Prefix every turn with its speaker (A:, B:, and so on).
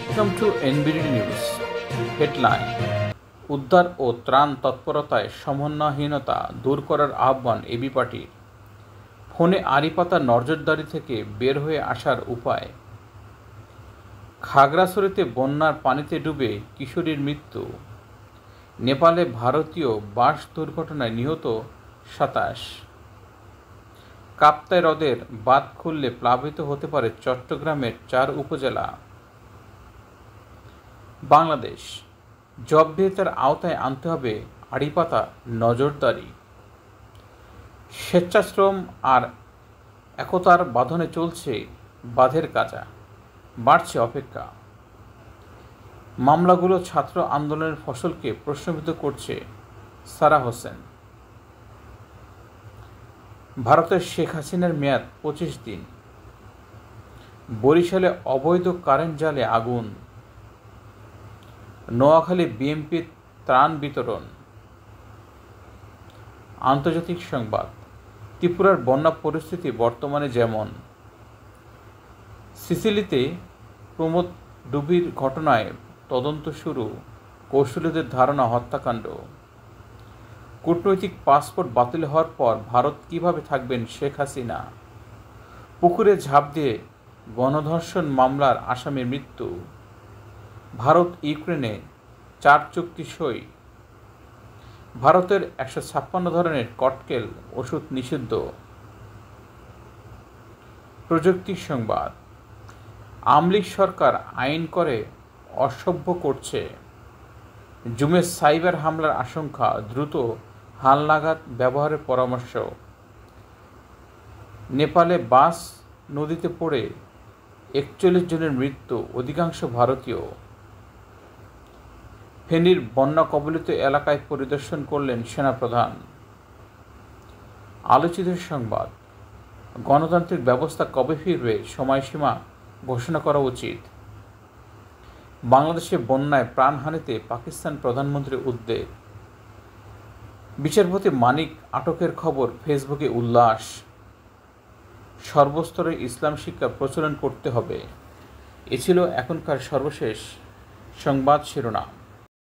A: Welcome to NBD news headline. উদ্ধার ও ত্রাণ তৎপরতায় সমন্বয়হীনতা দূর করার আহ্বান এবি পার্টির। ফোনে আড়িপাতার নজরদারি থেকে বের হয়ে আসার উপায়। খাগড়াছড়িতে বন্যার পানিতে ডুবে কিশোরীর মৃত্যু। নেপালে ভারতীয় বাস দুর্ঘটনায় নিহত ২৭। কাপ্তাই হ্রদের বাঁধ খুললে প্লাবিত হতে পারে চট্টগ্রামের ৪ উপজেলা। বাংলাদেশ জব বিরতির আওতায় আনতে হবে আড়িপাতা নজরদারি। স্বেচ্ছাশ্রম আর একতার বাঁধনে চলছে বাঁধের কাজা, বাড়ছে অপেক্ষা। মামলাগুলো ছাত্র আন্দোলনের ফসলকে প্রশ্নবিদ্ধ করছে সারা হোসেন। ভারতের শেখ হাসিনার মেয়াদ ২৫ দিন। বরিশালে অবৈধ কারেন্ট জালে আগুন। নোয়াখালী বিএনপির ত্রাণ বিতরণ। আন্তর্জাতিক সংবাদ। ত্রিপুরার বন্যা পরিস্থিতি বর্তমানে যেমন। সিসিলিতে প্রমোদ ডুবির ঘটনায় তদন্ত শুরু, কৌশলীদের ধারণা হত্যাকাণ্ড। কূটনৈতিক পাসপোর্ট বাতিল হওয়ার পর ভারত কিভাবে থাকবেন শেখ হাসিনা। পুকুরে ঝাঁপ দিয়ে গণধর্ষণ মামলার আসামির মৃত্যু। ভারত ইউক্রেনে ৪ চুক্তি সই। ভারতের ১৫৬ ধরনের ককটেল ওষুধ নিষিদ্ধ। প্রযুক্তি সংবাদ। আমলিগ সরকার আইন করে অসভ্য করছে। জুমে সাইবার হামলার আশঙ্কা, দ্রুত হালনাগাদ ব্যবহারের পরামর্শ। নেপালে বাস নদীতে পড়ে ৪১ জনের মৃত্যু, অধিকাংশ ভারতীয়। ফেনীর বন্যা কবলিত এলাকায় পরিদর্শন করলেন সেনাপ্রধান। আলোচিত সংবাদ। গণতান্ত্রিক ব্যবস্থা কবে ফিরবে, সময়সীমা ঘোষণা করা উচিত। বাংলাদেশে বন্যায় প্রাণহানিতে পাকিস্তান প্রধানমন্ত্রীর উদ্বেগ। বিচারপতি মানিক আটকের খবর ফেসবুকে উল্লাস। সর্বস্তরে ইসলাম শিক্ষা প্রচলন করতে হবে। এ ছিল এখনকার সর্বশেষ সংবাদ শিরোনাম।